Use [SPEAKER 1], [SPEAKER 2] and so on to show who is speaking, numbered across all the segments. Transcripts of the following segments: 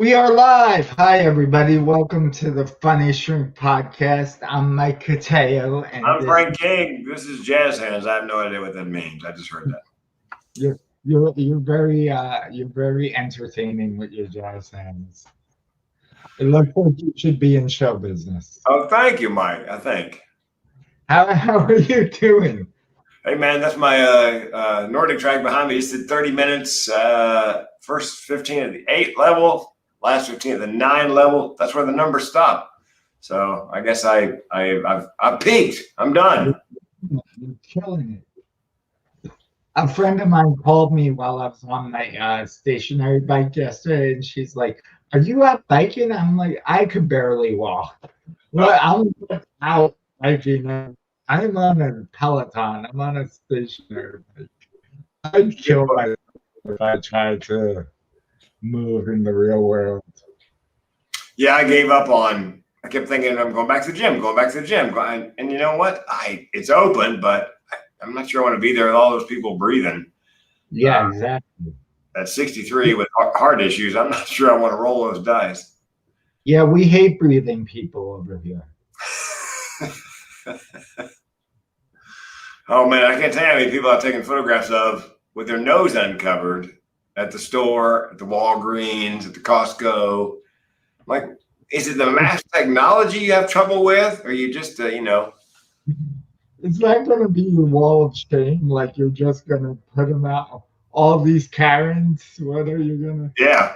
[SPEAKER 1] We are live. Hi, everybody. Welcome to the Funny Shrink Podcast. I'm Mike Cateo, and
[SPEAKER 2] I'm Frank King. This is Jazz Hands. I have no idea what that means. I just heard that.
[SPEAKER 1] you're very entertaining with your jazz hands. It looks like you should be in show business.
[SPEAKER 2] Oh, thank you, Mike. I think.
[SPEAKER 1] How are you doing?
[SPEAKER 2] Hey, man, that's my Nordic track behind me. It's did 30 minutes. First 15 at the 8 level, last 15 at the 9 level. That's where the numbers stop. So I guess I've peaked. I'm done.
[SPEAKER 1] You're killing it. A friend of mine called me while I was on my stationary bike yesterday, and she's like, "Are you out biking?" I'm like, "I could barely walk." Well, I'm out biking. I'm on a Peloton. I'm on a stationary bike. I'd kill myself if I tried to move in the real world.
[SPEAKER 2] Yeah, I gave up on. I kept thinking I'm going back to the gym, and you know what? It's open, but I'm not sure I want to be there with all those people breathing.
[SPEAKER 1] Yeah, exactly.
[SPEAKER 2] At 63 with heart issues, I'm not sure I want to roll those dice.
[SPEAKER 1] Yeah, we hate breathing people over here.
[SPEAKER 2] Oh man, I can't tell you how many people I've taken photographs of with their nose uncovered at the store, at the Walgreens, at the Costco. Like, is it the mass technology you have trouble with, or you just,
[SPEAKER 1] It's not going to be your wall of shame. Like you're just going to put them out. All these Karens, what are you going
[SPEAKER 2] to? Yeah.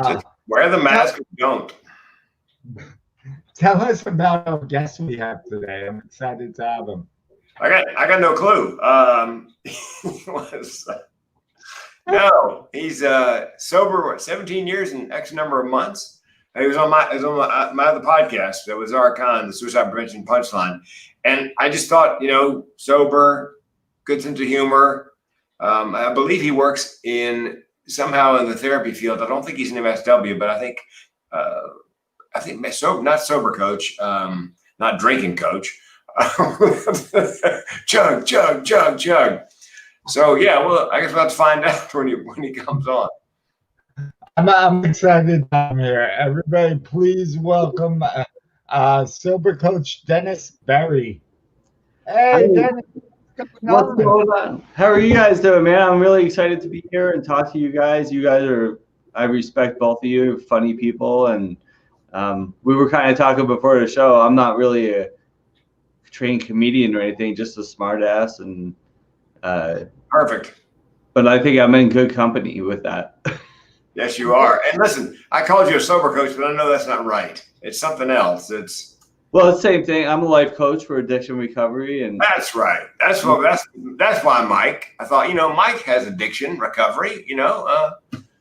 [SPEAKER 2] Just wear the mask or don't.
[SPEAKER 1] Tell us about our guest we have today. I'm excited to have him.
[SPEAKER 2] I got no clue. He's sober 17 years and X number of months. He was on my other podcast. That was Archon, the Suicide Prevention Punchline, and I just thought, sober, good sense of humor. I believe he works somehow in the therapy field. I don't think he's an MSW, but I think not sober coach, not drinking coach. Chug, chug, chug, chug. So yeah, well, I guess we'll have to find out when he comes on.
[SPEAKER 1] I'm excited to have him here. Everybody, please welcome sober coach Dennis Berry. Hey, Dennis.
[SPEAKER 3] What's going on? How are you guys doing, man? I'm really excited to be here and talk to you guys. I respect both of you, funny people, and we were kind of talking before the show. I'm not really a trained comedian or anything, just a smart ass, and
[SPEAKER 2] perfect.
[SPEAKER 3] But I think I'm in good company with that.
[SPEAKER 2] Yes, you are. And listen, I called you a sober coach, but I know that's not right. It's something else.
[SPEAKER 3] Well, it's the same thing. I'm a life coach for addiction recovery, and
[SPEAKER 2] that's right. That's why Mike. I thought, Mike has addiction recovery.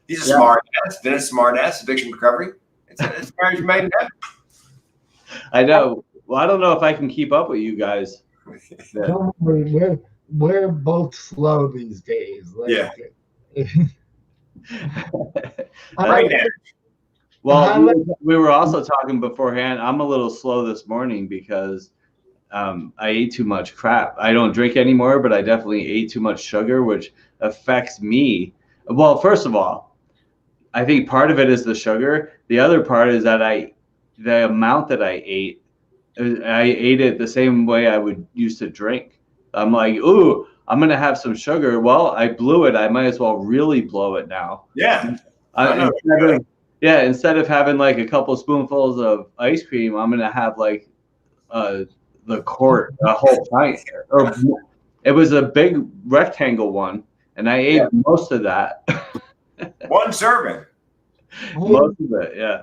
[SPEAKER 2] He's a smart ass. Been a smart ass addiction recovery. It's marriage made in heaven.
[SPEAKER 3] I know. Well, I don't know if I can keep up with you guys.
[SPEAKER 1] Don't worry, we're both slow these days.
[SPEAKER 2] Yeah.
[SPEAKER 3] Well, we were also talking beforehand. I'm a little slow this morning because I ate too much crap. I don't drink anymore, but I definitely ate too much sugar, which affects me. Well, first of all, I think part of it is the sugar. The other part is that the amount that I ate it the same way I would used to drink. I'm like, ooh, I'm going to have some sugar. Well, I blew it. I might as well really blow it now.
[SPEAKER 2] Yeah.
[SPEAKER 3] Instead of having like a couple spoonfuls of ice cream, I'm going to have like the quart, a whole pint. Or it was a big rectangle one, and I ate most of that.
[SPEAKER 2] One serving.
[SPEAKER 3] Most of it, yeah.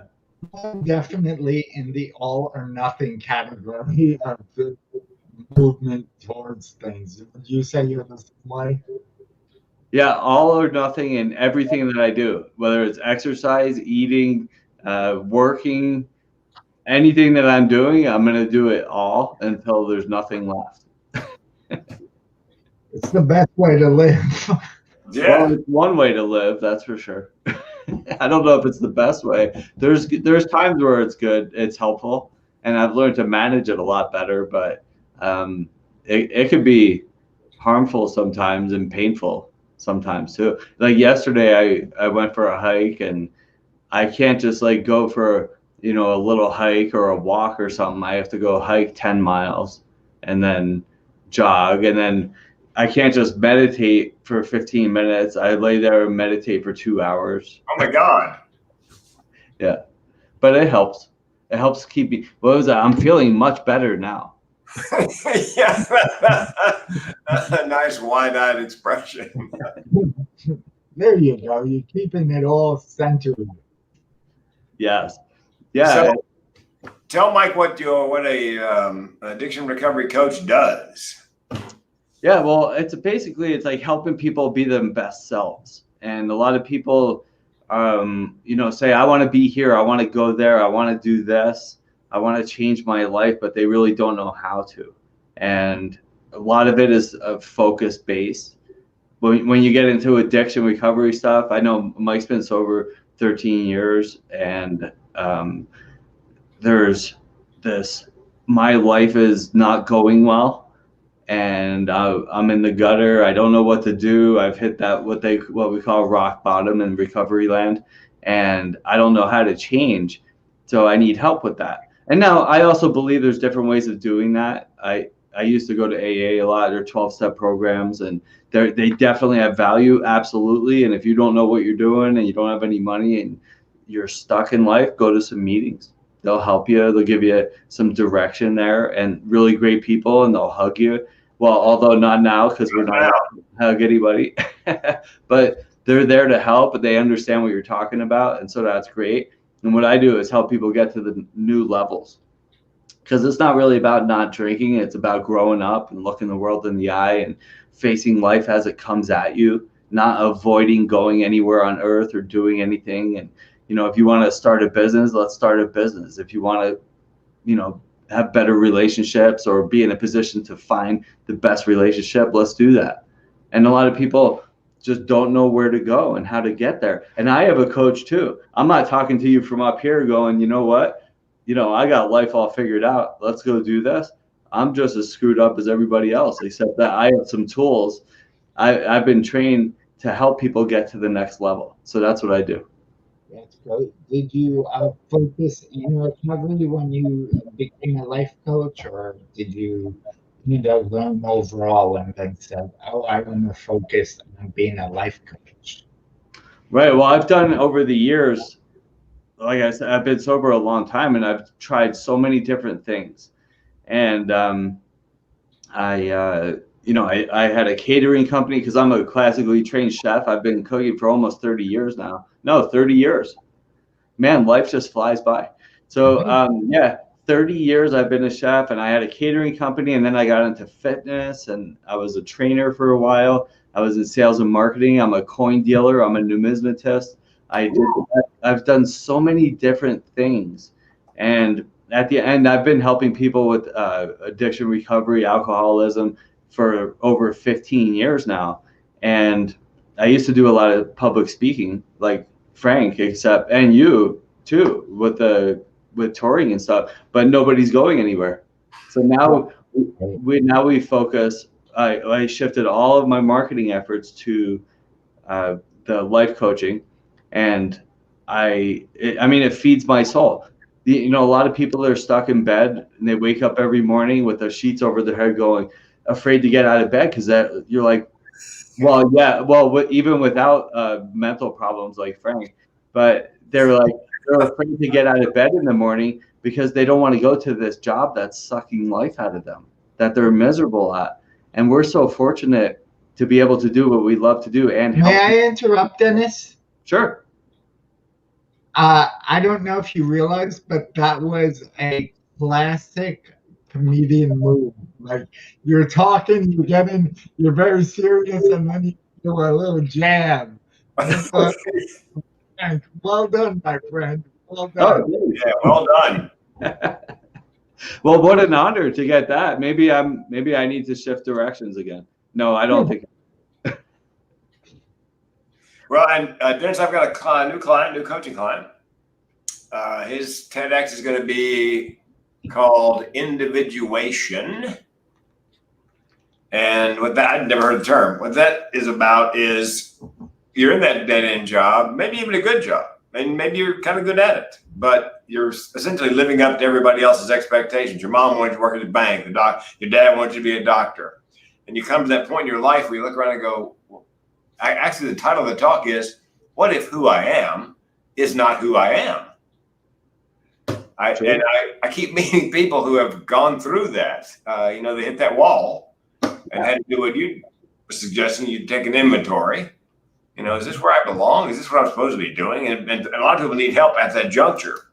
[SPEAKER 1] I'm definitely in the all or nothing category of the movement towards things. Would you say you're the same way?
[SPEAKER 3] Yeah, all or nothing in everything that I do, whether it's exercise, eating, working, anything that I'm doing, I'm going to do it all until there's nothing left.
[SPEAKER 1] It's the best way to live.
[SPEAKER 2] Yeah.
[SPEAKER 3] Well, it's one way to live, that's for sure. I don't know if it's the best way. There's times where it's good, it's helpful, and I've learned to manage it a lot better, but it could be harmful sometimes and painful. sometimes too. Like yesterday, I went for a hike, and I can't just like go for, a little hike or a walk or something. I have to go hike 10 miles and then jog. And then I can't just meditate for 15 minutes. I lay there and meditate for 2 hours.
[SPEAKER 2] Oh my God.
[SPEAKER 3] Yeah. But it helps. It helps keep me. What was that? I'm feeling much better now.
[SPEAKER 2] Yeah. A nice wide-eyed expression.
[SPEAKER 1] There you go. You're keeping it all centered.
[SPEAKER 3] Yes. Yeah.
[SPEAKER 2] So tell Mike what a addiction recovery coach does.
[SPEAKER 3] Yeah, well, it's like helping people be their best selves. And a lot of people, say, I want to be here, I want to go there, I want to do this, I want to change my life, but they really don't know how to. And a lot of it is focus based. When you get into addiction recovery stuff, I know Mike's been sober 13 years, and there's this, my life is not going well. And I'm in the gutter. I don't know what to do. I've hit that what we call rock bottom in recovery land, and I don't know how to change. So I need help with that. And now I also believe there's different ways of doing that. I used to go to AA a lot. They're 12-step programs, and they definitely have value, absolutely. And if you don't know what you're doing and you don't have any money and you're stuck in life, go to some meetings. They'll help you. They'll give you some direction there, and really great people, and they'll hug you. Well, although not now because we're not allowed to hug anybody, but they're there to help, but they understand what you're talking about. And so that's great. And what I do is help people get to the new levels, because it's not really about not drinking. It's about growing up and looking the world in the eye and facing life as it comes at you, not avoiding going anywhere on earth or doing anything. And, if you want to start a business, let's start a business. If you want to, have better relationships or be in a position to find the best relationship, let's do that. And a lot of people just don't know where to go and how to get there. And I have a coach too. I'm not talking to you from up here going, you know what, I got life all figured out, let's go do this. I'm just as screwed up as everybody else, except that I have some tools. I've been trained to help people get to the next level. So that's what I do.
[SPEAKER 1] That's great. Did you focus in recovery when you became a life coach, or did you learn overall and then said, "Oh, I want to focus on being a life coach"?
[SPEAKER 3] Right. Well, I've done over the years, like I said, I've been sober a long time, and I've tried so many different things. And I had a catering company because I'm a classically trained chef. I've been cooking for almost 30 years now. No, 30 years. Man, life just flies by. So 30 years I've been a chef, and I had a catering company, and then I got into fitness, and I was a trainer for a while. I was in sales and marketing. I'm a coin dealer. I'm a numismatist. I've done so many different things. And at the end, I've been helping people with addiction recovery, alcoholism for over 15 years now. And I used to do a lot of public speaking, like Frank, and you too, with touring and stuff, but nobody's going anywhere. So now we focus. I shifted all of my marketing efforts to the life coaching, and it feeds my soul. A lot of people are stuck in bed, and they wake up every morning with their sheets over their head, going afraid to get out of bed, because that you're like, well, yeah, even without mental problems like Frank, but they're afraid to get out of bed in the morning because they don't want to go to this job that's sucking life out of them, that they're miserable at. And we're so fortunate to be able to do what we love to do and help.
[SPEAKER 1] May I interrupt, Dennis?
[SPEAKER 3] Sure.
[SPEAKER 1] I don't know if you realize, but that was a classic comedian move. Like, you're talking, you're very serious, and then you do a little jab. Well done, my friend. Well done.
[SPEAKER 2] Oh, yeah, well done.
[SPEAKER 3] Well, what an honor to get that. Maybe I need to shift directions again. No, I don't think.
[SPEAKER 2] Well, and Dennis, I've got a new coaching client. His TEDx is going to be called Individuation. And what that, I'd never heard the term. What that is about is you're in that dead end job, maybe even a good job, and maybe you're kind of good at it, but you're essentially living up to everybody else's expectations. Your mom wanted you to work at the bank, your dad wanted you to be a doctor. And you come to that point in your life where you look around and go, actually, the title of the talk is, what if who I am is not who I am? I keep meeting people who have gone through that. They hit that wall and had to do what you were suggesting. You take an inventory. Is this where I belong? Is this what I'm supposed to be doing? And a lot of people need help at that juncture.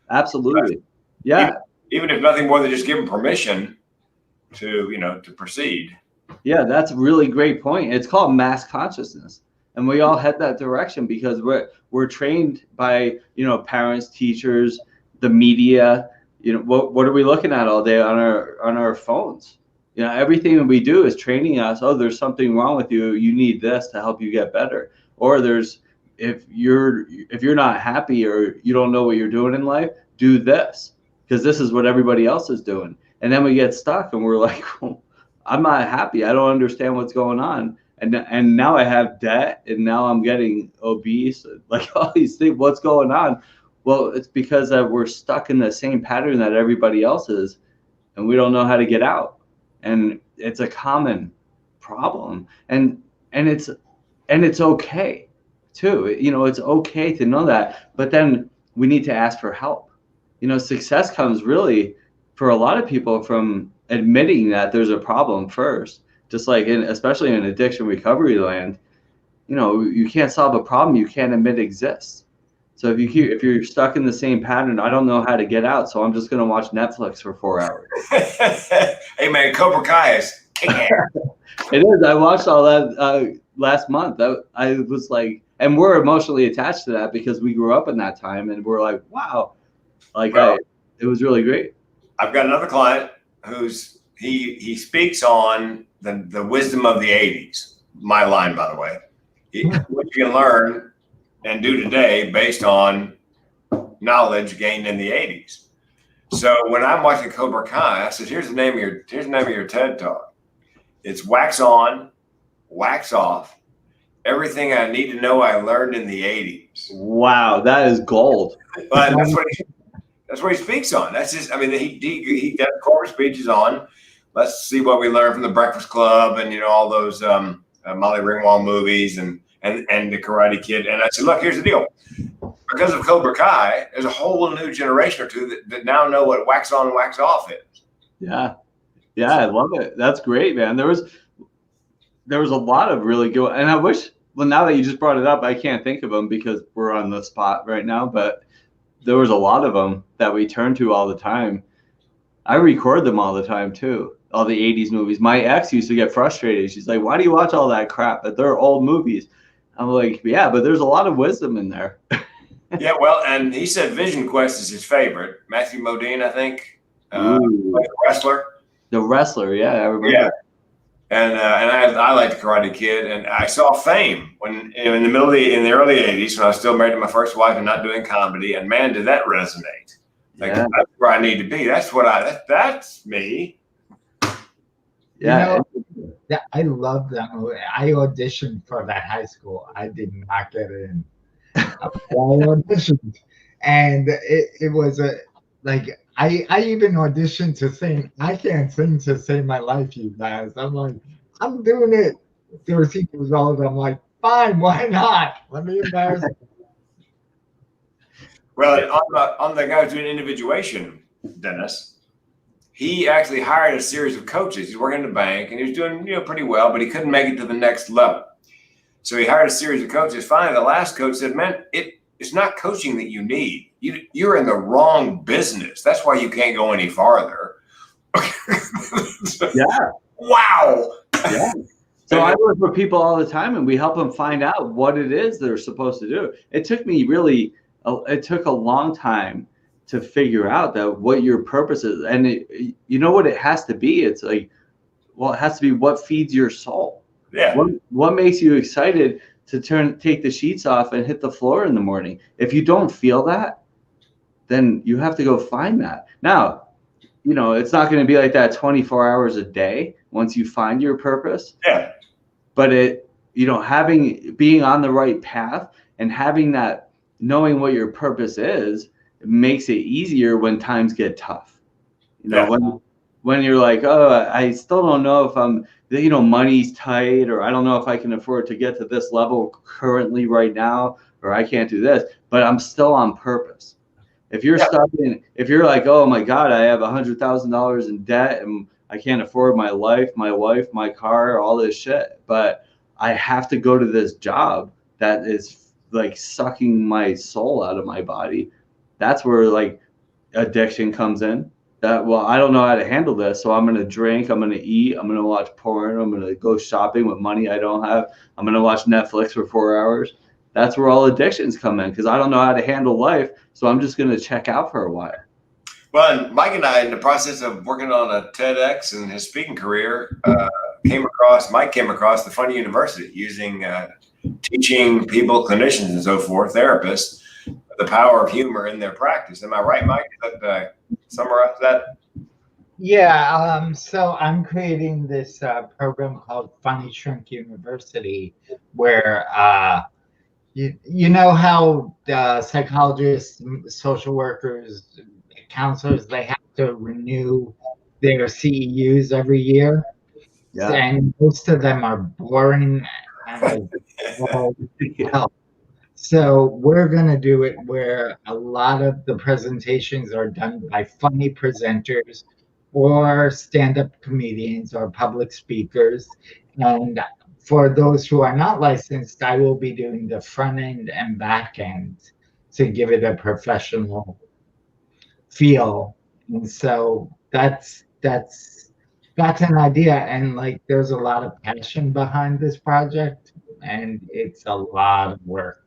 [SPEAKER 3] Absolutely. Yeah.
[SPEAKER 2] Even if nothing more than just give them permission to proceed.
[SPEAKER 3] Yeah, that's a really great point. It's called mass consciousness. And we all head that direction because we're trained by, parents, teachers, the media. What are we looking at all day on our phones? Everything that we do is training us. Oh, there's something wrong with you. You need this to help you get better. Or if you're not happy or you don't know what you're doing in life, do this because this is what everybody else is doing. And then we get stuck and we're like, oh, I'm not happy. I don't understand what's going on. And now I have debt and now I'm getting obese, like all these things. What's going on? Well, it's because we're stuck in the same pattern that everybody else is and we don't know how to get out. And it's a common problem. And it's okay too. It's okay to know that, but then we need to ask for help. Success comes really for a lot of people from admitting that there's a problem first, just like especially in addiction recovery land. You can't solve a problem you can't admit exists. So if you're stuck in the same pattern, I don't know how to get out, so I'm just going to watch Netflix for 4 hours.
[SPEAKER 2] Hey man, Cobra Kai is
[SPEAKER 3] It is. I watched all that last month. I was like, and we're emotionally attached to that because we grew up in that time, and we're like, wow, it was really great.
[SPEAKER 2] I've got another client who's he speaks on the wisdom of the 80s. My line, by the way, what you can learn and do today based on knowledge gained in the 80s. So when I'm watching Cobra Kai, I said, here's the name of your TED Talk. It's wax on, wax off. Everything I need to know I learned in the 80s.
[SPEAKER 3] Wow, that is gold.
[SPEAKER 2] But that's what he speaks on. That's just, he got the core speech is on. Let's see what we learned from the Breakfast Club and all those Molly Ringwald movies and the Karate Kid. And I said, look, here's the deal. Because of Cobra Kai, there's a whole new generation or two that now know what wax on and wax off is.
[SPEAKER 3] Yeah, I love it. That's great, man. There was a lot of really good, and I wish. Well, now that you just brought it up, I can't think of them because we're on the spot right now. But there was a lot of them that we turn to all the time. I record them all the time too. All the 80s movies. My ex used to get frustrated. She's like, "Why do you watch all that crap? But they're old movies." I'm like, "Yeah, but there's a lot of wisdom in there."
[SPEAKER 2] Yeah, well, and he said Vision Quest is his favorite. Matthew Modine, I think, the wrestler.
[SPEAKER 3] The wrestler, yeah, I remember.
[SPEAKER 2] Yeah, and I like the Karate Kid, and I saw Fame when in the early 80s when I was still married to my first wife and not doing comedy, and man, did that resonate. Like that's where I need to be. That's that's me.
[SPEAKER 3] Yeah.
[SPEAKER 1] I love that movie. I auditioned for that high school. I did not get in. I auditioned, and it was I even auditioned to sing. I can't sing to save my life, you guys. I'm like, I'm doing it. There were sequels all of them. I'm like, fine, why not? Let me embarrass them.
[SPEAKER 2] Well, on the guy who's doing individuation, Dennis, he actually hired a series of coaches. He's working in the bank and he was doing pretty well, but he couldn't make it to the next level. So he hired a series of coaches. Finally, the last coach said, man, it's not coaching that you need. You're in the wrong business. That's why you can't go any farther.
[SPEAKER 3] Yeah.
[SPEAKER 2] Wow.
[SPEAKER 3] Yeah. So I work with people all the time and we help them find out what it is they're supposed to do. It took a long time to figure out that what your purpose is. And what it has to be? It's like, well, it has to be what feeds your soul.
[SPEAKER 2] Yeah.
[SPEAKER 3] What makes you excited to take the sheets off and hit the floor in the morning? If you don't feel that, then you have to go find that. Now, it's not going to be like that 24 hours a day, once you find your purpose.
[SPEAKER 2] Yeah.
[SPEAKER 3] But being on the right path and having that, knowing what your purpose is, it makes it easier when times get tough. When you're like, oh, I still don't know if money's tight, or I don't know if I can afford to get to this level currently right now, or I can't do this, but I'm still on purpose. If you're stuck if you're like, oh my God, I have $100,000 in debt and I can't afford my life, my wife, my car, all this shit, but I have to go to this job that is like sucking my soul out of my body. That's where like addiction comes in. Well, I don't know how to handle this, so I'm going to drink, I'm going to eat, I'm going to watch porn, I'm going to go shopping with money I don't have, I'm going to watch Netflix for 4 hours. That's where all addictions come in, because I don't know how to handle life, so I'm just going to check out for a while.
[SPEAKER 2] Well, and Mike and I, in the process of working on a TEDx and his speaking career, Mike came across the Funny University, using teaching people, clinicians and so forth, therapists, the power of humor in their practice. Am I right, Mike? Did that summarize that?
[SPEAKER 1] Yeah. So I'm creating this program called Funny Shrink University, where you know how psychologists, social workers, counselors, they have to renew their CEUs every year.
[SPEAKER 3] Yeah.
[SPEAKER 1] And most of them are boring and hell. So we're going to do it where a lot of the presentations are done by funny presenters or stand-up comedians or public speakers. And for those who are not licensed, I will be doing the front end and back end to give it a professional feel. And so that's an idea. And like there's a lot of passion behind this project, and it's a lot of work.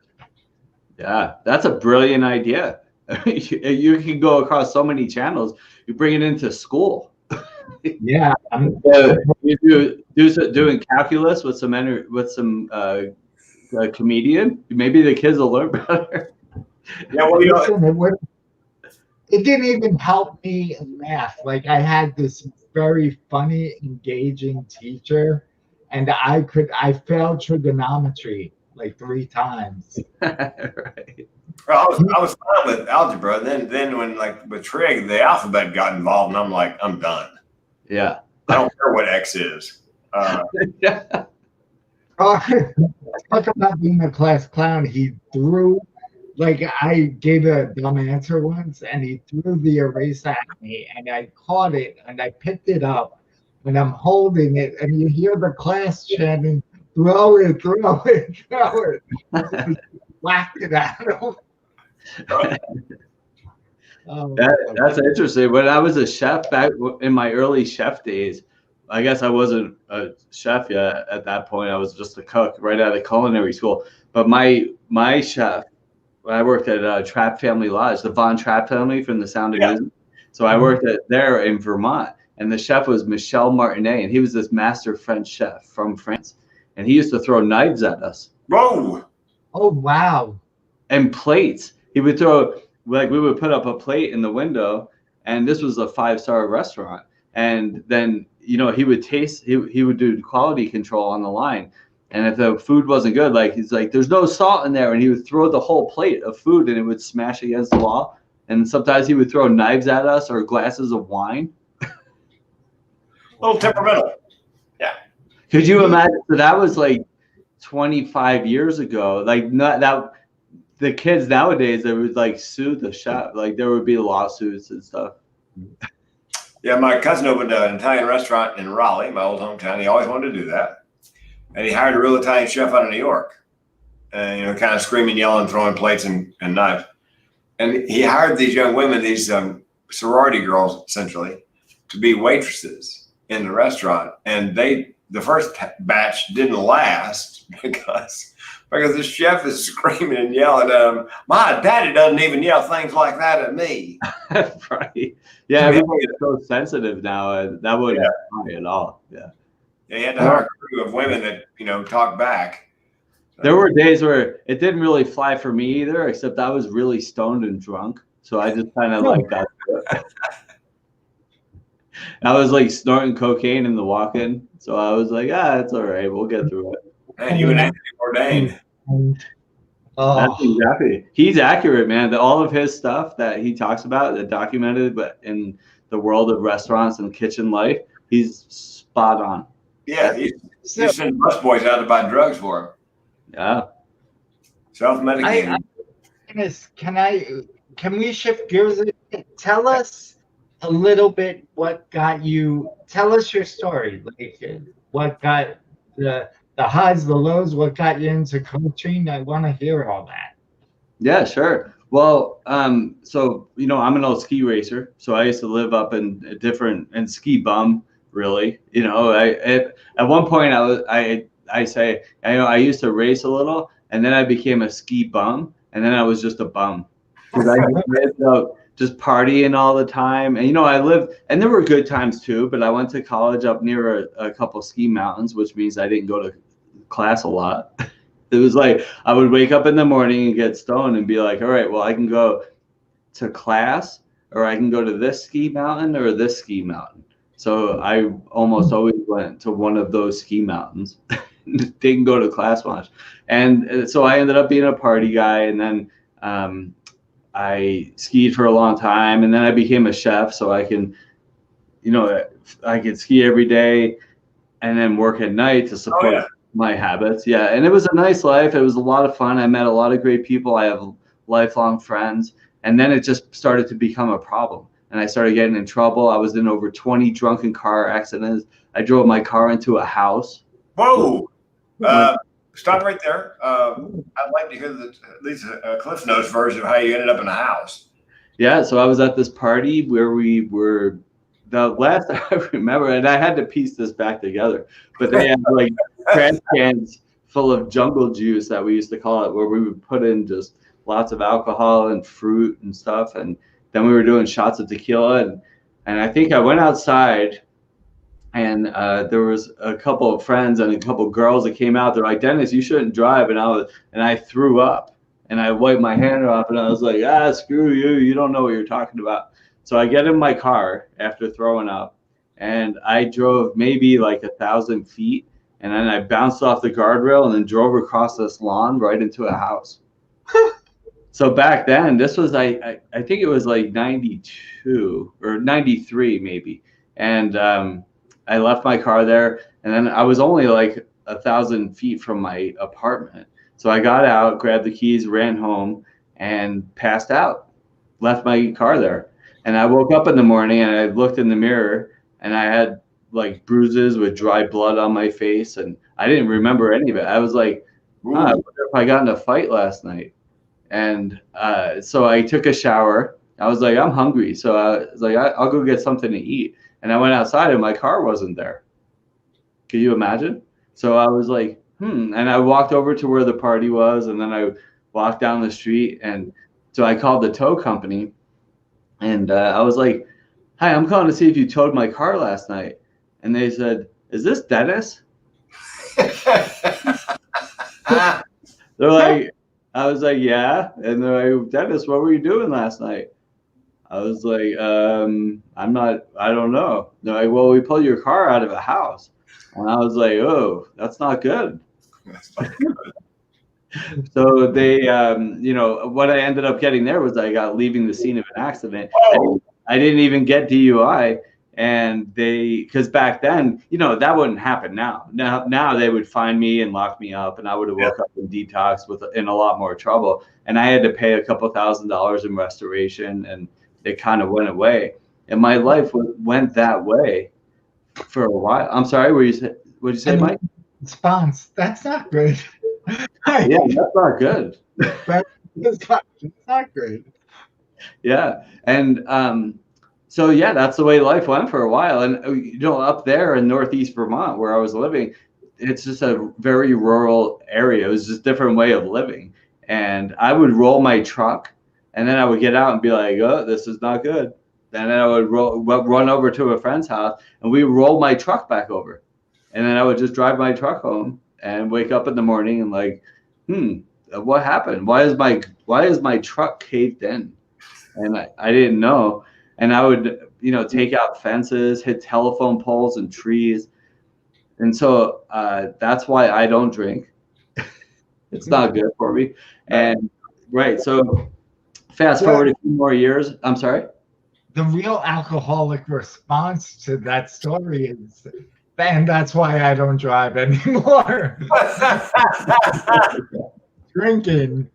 [SPEAKER 3] Yeah, that's a brilliant idea. You can go across so many channels. You bring it into school.
[SPEAKER 1] Yeah,
[SPEAKER 3] you doing calculus with some comedian. Maybe the kids will learn better.
[SPEAKER 2] Yeah, well,
[SPEAKER 1] it didn't even help me in math. Like I had this very funny, engaging teacher, and I failed trigonometry like 3 times.
[SPEAKER 3] Right.
[SPEAKER 2] Well, I was fine with algebra. Then when like with trig, the alphabet got involved, and I'm like, I'm done.
[SPEAKER 3] Yeah.
[SPEAKER 2] I don't care what X is.
[SPEAKER 3] Yeah.
[SPEAKER 1] Talk about being a class clown. He threw, like I gave a dumb answer once, and he threw the eraser at me, and I caught it, and I picked it up, and I'm holding it, and you hear the class chanting, "Throw it, throw it, throw it!" Whacked it at him.
[SPEAKER 3] That's interesting. When I was a chef back in my early chef days, I guess I wasn't a chef yet at that point. I was just a cook right out of culinary school. But my chef, when I worked at Trapp Family Lodge, the Von Trapp family from The Sound of Music. So I worked there in Vermont, and the chef was Michel Martinet, and he was this master French chef from France, and he used to throw knives at us.
[SPEAKER 2] Whoa!
[SPEAKER 1] Oh wow!
[SPEAKER 3] And plates. He would throw, like we would put up a plate in the window, and this was a 5-star restaurant, and then he would taste. He would do quality control on the line. And if the food wasn't good, like he's like, there's no salt in there. And he would throw the whole plate of food and it would smash against the wall. And sometimes he would throw knives at us or glasses of wine.
[SPEAKER 2] A little temperamental. Yeah.
[SPEAKER 3] Could you imagine? So that was like 25 years ago. Like the kids nowadays, they would like sue the chef. Like there would be lawsuits and stuff.
[SPEAKER 2] Yeah. My cousin opened an Italian restaurant in Raleigh, my old hometown. He always wanted to do that. And he hired a real Italian chef out of New York, and kind of screaming, yelling, throwing plates and knives. And he hired these young women, these sorority girls, essentially, to be waitresses in the restaurant. And the first batch didn't last because the chef is screaming and yelling at them. My daddy doesn't even yell things like that at me.
[SPEAKER 3] Right? Yeah, everybody is so sensitive now. That wouldn't fly at all. Yeah.
[SPEAKER 2] They had to hire a crew of women that, talk back.
[SPEAKER 3] There were days where it didn't really fly for me either, except I was really stoned and drunk. So I just kind of like that. I was like snorting cocaine in the walk-in, so I was like, it's all right, we'll get through it.
[SPEAKER 2] Man, you and Anthony Bourdain.
[SPEAKER 3] That's
[SPEAKER 1] Oh,
[SPEAKER 3] exactly. He's accurate, man. All of his stuff that he talks about, that documented, but in the world of restaurants and kitchen life, he's spot on.
[SPEAKER 2] Yeah, he
[SPEAKER 1] so
[SPEAKER 2] sent busboys out to buy drugs for him.
[SPEAKER 3] Yeah.
[SPEAKER 2] Self-medicated.
[SPEAKER 1] can we shift gears a bit? Tell us a little bit tell us your story. Like what got the highs, the lows, what got you into coaching? I want to hear all that.
[SPEAKER 3] Yeah, sure. Well, so I'm an old ski racer, so I used to live up in a different and ski bum, really. At one point I used to race a little, and then I became a ski bum, and then I was just a bum because I ended up just partying all the time. And I lived, and there were good times too, but I went to college up near a couple ski mountains, which means I didn't go to class a lot. It was like I would wake up in the morning and get stoned and be like, all right, well, I can go to class, or I can go to this ski mountain or this ski mountain. So I almost always went to one of those ski mountains. Didn't go to class much. And so I ended up being a party guy. And then I skied for a long time. And then I became a chef, so I can, I could ski every day and then work at night to support my habits. Yeah. And it was a nice life. It was a lot of fun. I met a lot of great people. I have lifelong friends. And then it just started to become a problem. And I started getting in trouble. I was in over 20 drunken car accidents. I drove my car into a house.
[SPEAKER 2] Whoa. Stop right there. I'd like to hear at least a Cliff Notes version of how you ended up in a house.
[SPEAKER 3] Yeah. So I was at this party where we were, the last I remember, and I had to piece this back together, but they had like trash cans full of jungle juice, that we used to call it, where we would put in just lots of alcohol and fruit and stuff. And then we were doing shots of tequila. And I think I went outside, and there was a couple of friends and a couple of girls that came out. They're like, Dennis, you shouldn't drive. And I threw up, and I wiped my hand off, and I was like, screw you. You don't know what you're talking about. So I get in my car after throwing up, and I drove maybe like 1,000 feet, and then I bounced off the guardrail and then drove across this lawn right into a house. So back then, this was, I think it was like 92 or 93 maybe. And I left my car there, and then I was only like 1,000 feet from my apartment. So I got out, grabbed the keys, ran home, and passed out, left my car there. And I woke up in the morning, and I looked in the mirror, and I had like bruises with dry blood on my face, and I didn't remember any of it. I was like, I wonder if I got in a fight last night. And so I took a shower. I was like, I'm hungry. So I was like, I'll go get something to eat. And I went outside, and my car wasn't there. Can you imagine? So I was like, And I walked over to where the party was, and then I walked down the street. And so I called the tow company. And I was like, hi, I'm calling to see if you towed my car last night. And they said, is this Dennis? They're like, I was like, yeah. And they're like, Dennis, what were you doing last night? I was like, I don't know. They're like, well, we pulled your car out of a house. And I was like, oh, that's not good. So they, what I ended up getting there was I got leaving the scene of an accident. I didn't even get DUI. And because back then, that wouldn't happen now. Now they would find me and lock me up, and I would have woke up in detox in a lot more trouble. And I had to pay a couple $1,000s in restoration, and it kind of went away. And my life went that way for a while. I'm sorry, what'd you say, Mike?
[SPEAKER 1] Response. That's not good.
[SPEAKER 3] Yeah, that's not good.
[SPEAKER 1] That's not good.
[SPEAKER 3] Yeah. And so, yeah, that's the way life went for a while. And, up there in Northeast Vermont where I was living, it's just a very rural area. It was just a different way of living. And I would roll my truck, and then I would get out and be like, oh, this is not good. And then I would run over to a friend's house, and we would roll my truck back over. And then I would just drive my truck home and wake up in the morning and like, what happened? Why is my truck caved in? And I didn't know. and I would, take out fences, hit telephone poles and trees. And so that's why I don't drink. It's not good for me. And right. So fast forward a few more years. I'm sorry.
[SPEAKER 1] The real alcoholic response to that story is, and that's why I don't drive anymore. Drinking.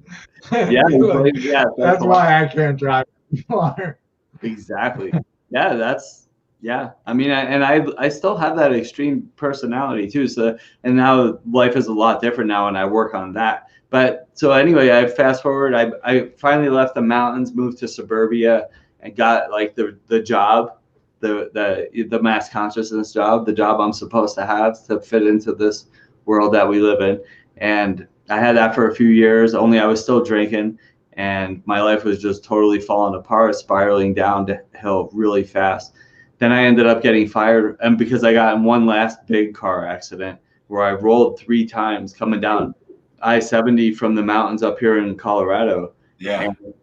[SPEAKER 3] Yeah,
[SPEAKER 1] that's why I can't drive anymore.
[SPEAKER 3] Exactly. Yeah. I mean, I still have that extreme personality too. So, and now life is a lot different now, and I work on that. But so anyway, I fast forward. I finally left the mountains, moved to suburbia, and got like the job, the mass consciousness job, the job I'm supposed to have to fit into this world that we live in. And I had that for a few years. Only I was still drinking, and my life was just totally falling apart, spiraling downhill really fast. Then I ended up getting fired, and because I got in one last big car accident where I rolled 3 times coming down I-70 from the mountains up here in Colorado.
[SPEAKER 2] Yeah.
[SPEAKER 3] And,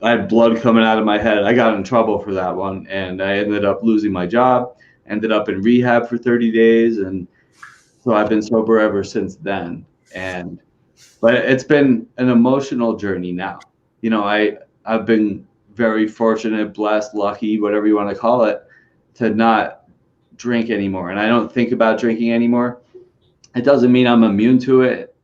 [SPEAKER 3] I had blood coming out of my head. I got in trouble for that one, and I ended up losing my job, ended up in rehab for 30 days, and so I've been sober ever since then. But it's been an emotional journey now. I've been very fortunate, blessed, lucky, whatever you want to call it, to not drink anymore. And I don't think about drinking anymore. It doesn't mean I'm immune to it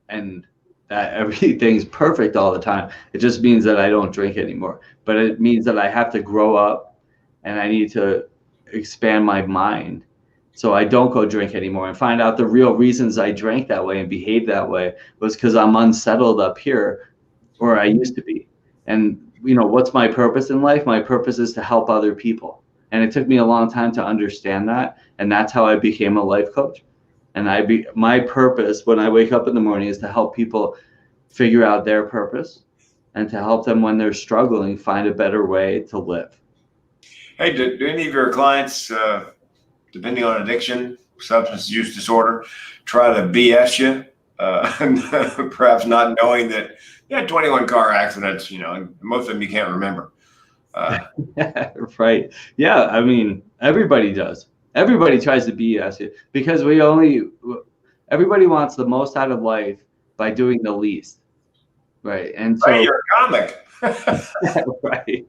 [SPEAKER 3] and that everything's perfect all the time. It just means that I don't drink anymore. But it means that I have to grow up and I need to expand my mind so I don't go drink anymore and find out the real reasons I drank that way and behaved that way was because I'm unsettled up here where I used to be. And what's my purpose in life? My purpose is to help other people. And it took me a long time to understand that. And that's how I became a life coach. And my purpose when I wake up in the morning is to help people figure out their purpose and to help them when they're struggling find a better way to live.
[SPEAKER 2] Hey, do any of your clients, depending on addiction, substance use disorder, try to BS you? Perhaps not knowing that you had 21 car accidents, and most of them you can't remember.
[SPEAKER 3] Right. Yeah. I mean, everybody does. Everybody tries to BS you because everybody wants the most out of life by doing the least. Right. And so
[SPEAKER 2] you're a comic.
[SPEAKER 3] right.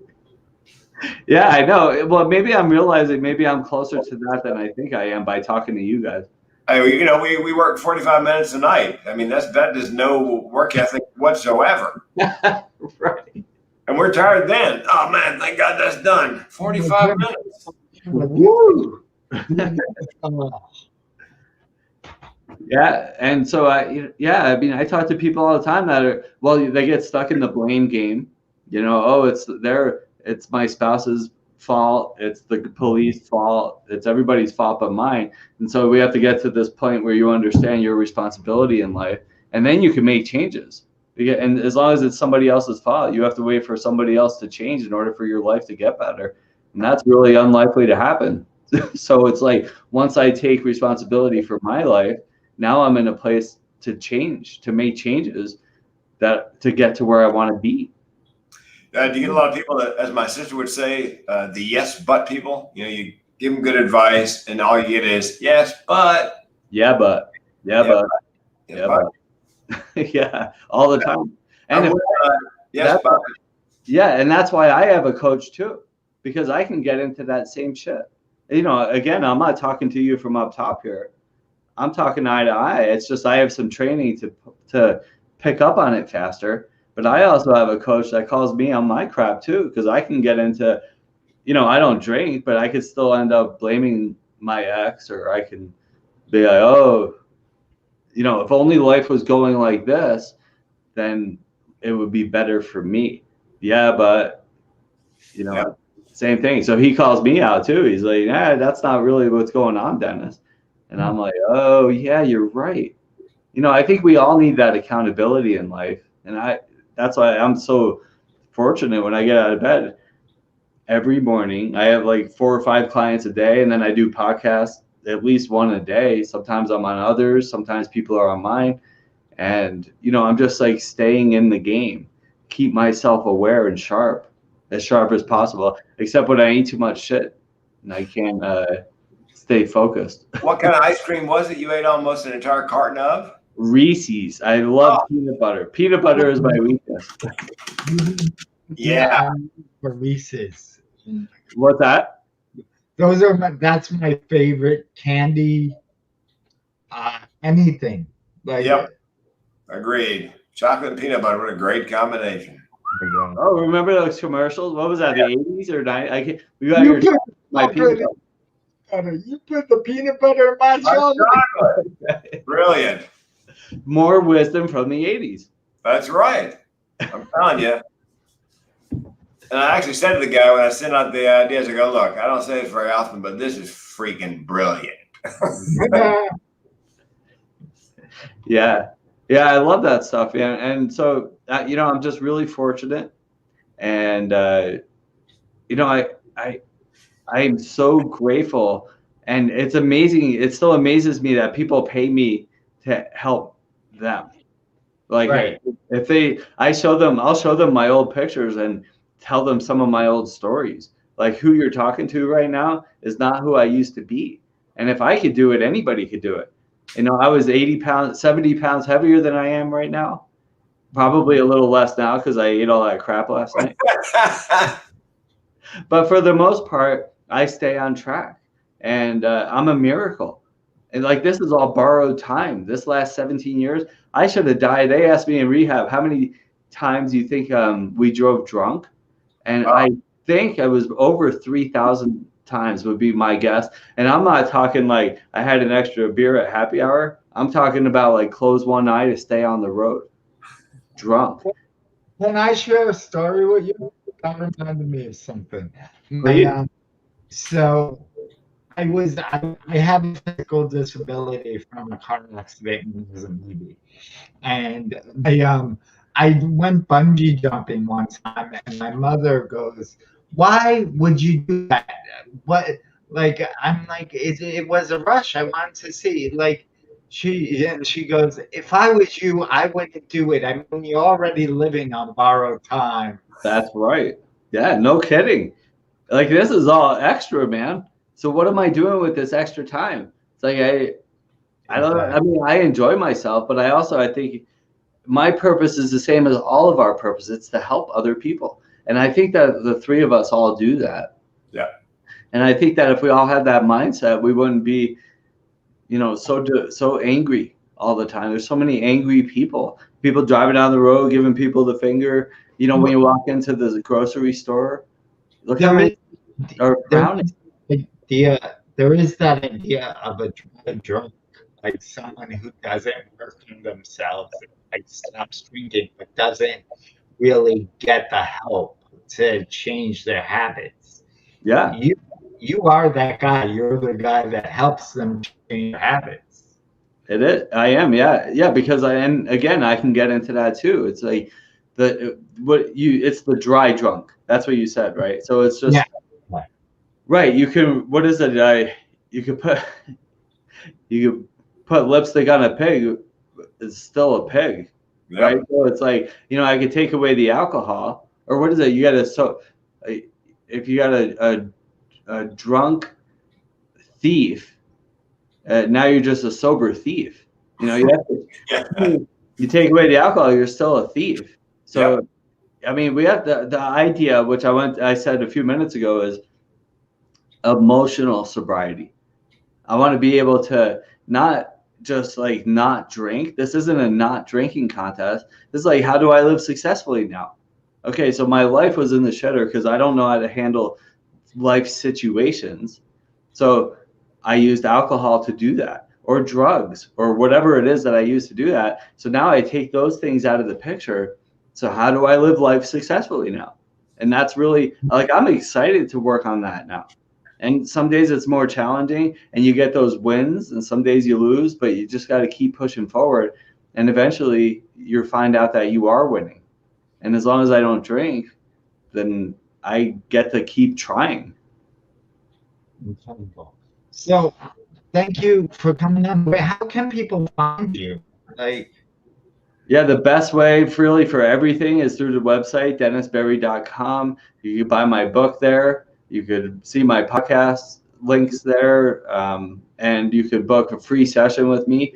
[SPEAKER 3] Yeah, I know. Well, maybe I'm realizing maybe I'm closer to that than I think I am by talking to you guys.
[SPEAKER 2] We work 45 minutes a night. I mean, that is no work ethic whatsoever.
[SPEAKER 3] Right.
[SPEAKER 2] And we're tired then. Oh man, thank God that's done. 45 minutes.
[SPEAKER 3] Woo! Yeah, and so I mean, I talk to people all the time that they get stuck in the blame game. It's my spouse's fault, it's the police fault, it's everybody's fault but mine. And so we have to get to this point where you understand your responsibility in life, and then you can make changes. And as long as it's somebody else's fault, you have to wait for somebody else to change in order for your life to get better. And that's really unlikely to happen. So it's like once I take responsibility for my life, now I'm in a place to change, to make changes to get to where I want to be.
[SPEAKER 2] Do you get a lot of people that, as my sister would say, the yes, but people? You give them good advice and all you get is yes, but.
[SPEAKER 3] Yeah, but. Yeah, but. Yeah, but. Yeah, all the time. And and that's why I have a coach too, because I can get into that same shit. Again, I'm not talking to you from up top here. I'm talking eye to eye. It's just I have some training to pick up on it faster. But I also have a coach that calls me on my crap too, because I can get into, I don't drink, but I could still end up blaming my ex, or I can be like, oh, if only life was going like this, then it would be better for me. Yeah, but, same thing. So he calls me out too. He's like, yeah, that's not really what's going on, Dennis. And I'm like, oh, yeah, you're right. I think we all need that accountability in life. And that's why I'm so fortunate when I get out of bed every morning. I have like 4 or 5 clients a day, and then I do podcasts, at least one a day. Sometimes I'm on others, sometimes people are on mine. And, I'm just like staying in the game, keep myself aware and sharp. as sharp as possible, except when I eat too much shit and I can't stay focused.
[SPEAKER 2] What kind of ice cream was it you ate almost an entire carton of?
[SPEAKER 3] Reese's. I love peanut butter. Peanut butter is my weakness.
[SPEAKER 2] Yeah.
[SPEAKER 1] For Reese's.
[SPEAKER 3] What's that?
[SPEAKER 1] That's my favorite candy. Anything. Like,
[SPEAKER 2] Yep. Agreed. Chocolate and peanut butter, what a great combination.
[SPEAKER 3] Oh, remember those commercials? What was that? The 80s or 90s? I can't. We got
[SPEAKER 1] You
[SPEAKER 3] your
[SPEAKER 1] put
[SPEAKER 3] my peanut
[SPEAKER 1] chocolate butter. You put the peanut butter in my chocolate.
[SPEAKER 3] butter.
[SPEAKER 2] Brilliant.
[SPEAKER 3] More wisdom from the 80s.
[SPEAKER 2] That's right. I'm telling you. And I actually said to the guy when I sent out the ideas, I go, look, I don't say this very often, but this is freaking brilliant.
[SPEAKER 3] Yeah. Yeah, I love that stuff. Yeah. And so, I'm just really fortunate. And, I'm so grateful. And it's amazing. It still amazes me that people pay me to help them. Like,
[SPEAKER 1] Right.
[SPEAKER 3] I'll show them my old pictures and tell them some of my old stories. Like, who you're talking to right now is not who I used to be. And if I could do it, anybody could do it. I was 70 pounds heavier than I am right now. Probably a little less now because I ate all that crap last night. But for the most part, I stay on track. And I'm a miracle. And like, this is all borrowed time. This last 17 years, I should have died. They asked me in rehab, how many times do you think we drove drunk? And I think I was over 3,000 times would be my guess. And I'm not talking like I had an extra beer at happy hour. I'm talking about like close one eye to stay on the road, drunk.
[SPEAKER 1] Can I share a story with you? That reminded me of something. So I have a physical disability from a car accident when I was a baby, and I went bungee jumping one time, and my mother goes, "Why would you do that? What?" Like, I'm like, it was a rush. I wanted to see. Like, she goes, "If I was you, I wouldn't do it. I mean, you're already living on borrowed time."
[SPEAKER 3] That's right. Yeah, no kidding. Like, this is all extra, man. So what am I doing with this extra time? It's like I don't know. I mean, I enjoy myself, but I think my purpose is the same as all of our purpose. It's to help other people. And I think that the three of us all do that.
[SPEAKER 2] Yeah.
[SPEAKER 3] And I think that if we all had that mindset, we wouldn't be, so angry all the time. There's so many angry people driving down the road, giving people the finger. When you walk into the grocery store, look how many are frowning.
[SPEAKER 1] There is that idea of a drunk, like someone who doesn't work on themselves, like stops drinking, but doesn't really get the help to change their habits.
[SPEAKER 3] Yeah.
[SPEAKER 1] You are that guy. You're the guy that helps them change their habits.
[SPEAKER 3] It is. I am. Yeah. Because and again, I can get into that too. It's like it's the dry drunk. That's what you said, right? So it's just, right. You can, what is it? You could put lipstick on a pig. It's still a pig, right? So it's like, I could take away the alcohol, or what is it? You got to, if you got a drunk thief, now you're just a sober thief. You have to, you take away the alcohol, you're still a thief. So, I mean, we have the idea, which I said a few minutes ago, is emotional sobriety. I want to be able to not just like not drink. This isn't a not drinking contest. This is like, how do I live successfully now? Okay, so my life was in the shitter because I don't know how to handle life situations. So I used alcohol to do that, or drugs, or whatever it is that I use to do that. So now I take those things out of the picture. So how do I live life successfully now? And that's really, like, I'm excited to work on that now. And some days it's more challenging and you get those wins, and some days you lose, but you just got to keep pushing forward. And eventually you find out that you are winning. And as long as I don't drink, then I get to keep trying.
[SPEAKER 1] Incredible. So thank you for coming on. How can people find you? Like,
[SPEAKER 3] Yeah, the best way really for everything is through the website, dennisberry.com. You can buy my book there. You could see my podcast links there, and you could book a free session with me.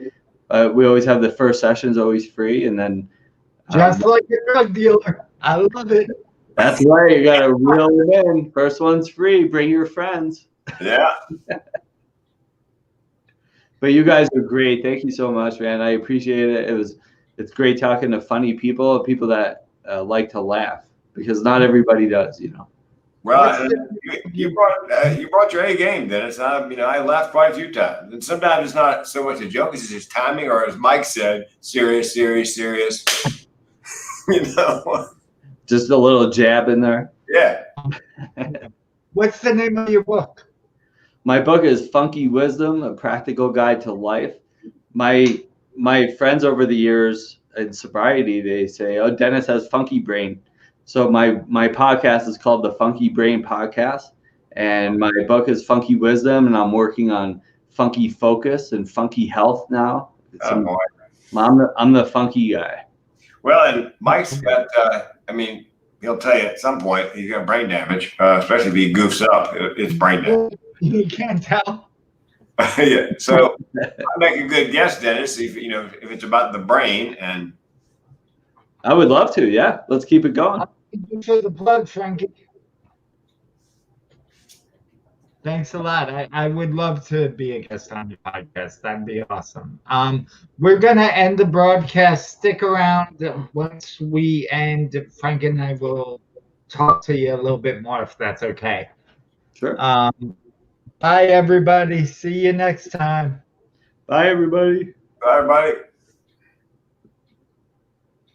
[SPEAKER 3] We always have the first session is always free, and then
[SPEAKER 1] Just like a drug dealer. I love it.
[SPEAKER 3] that's right. You got to reel it in. First one's free. Bring your friends.
[SPEAKER 2] Yeah.
[SPEAKER 3] But you guys are great. Thank you so much, man. I appreciate it. It's great talking to funny people that like to laugh, because not everybody does, you know.
[SPEAKER 2] Well, you brought your A game, Dennis. I laughed quite a few times, and sometimes it's not so much a joke as it's just timing, or as Mike said, serious. You know.
[SPEAKER 3] Just a little jab in there.
[SPEAKER 2] Yeah.
[SPEAKER 1] What's the name of your book?
[SPEAKER 3] My book is Funky Wisdom: A Practical Guide to Life. My friends over the years in sobriety, they say, "Oh, Dennis has funky brain." So my podcast is called the Funky Brain Podcast, and my book is Funky Wisdom, and I'm working on funky focus and funky health now.
[SPEAKER 2] Oh, boy.
[SPEAKER 3] I'm the funky guy.
[SPEAKER 2] Well, and Mike's got. He'll tell you at some point he's got brain damage, especially if he goofs up. It's brain damage.
[SPEAKER 1] You can't tell.
[SPEAKER 2] Yeah. So I make a good guess, Dennis. If it's about the brain, and
[SPEAKER 3] I would love to. Yeah, let's keep it going.
[SPEAKER 1] Thank you for the plug, Frankie. Thanks a lot. I would love to be a guest on your podcast. That'd be awesome. We're gonna end the broadcast. Stick around. Once we end, Frank and I will talk to you a little bit more, if that's okay.
[SPEAKER 3] Sure.
[SPEAKER 1] Bye, everybody. See you next time.
[SPEAKER 3] Bye, everybody.
[SPEAKER 2] bye, everybody.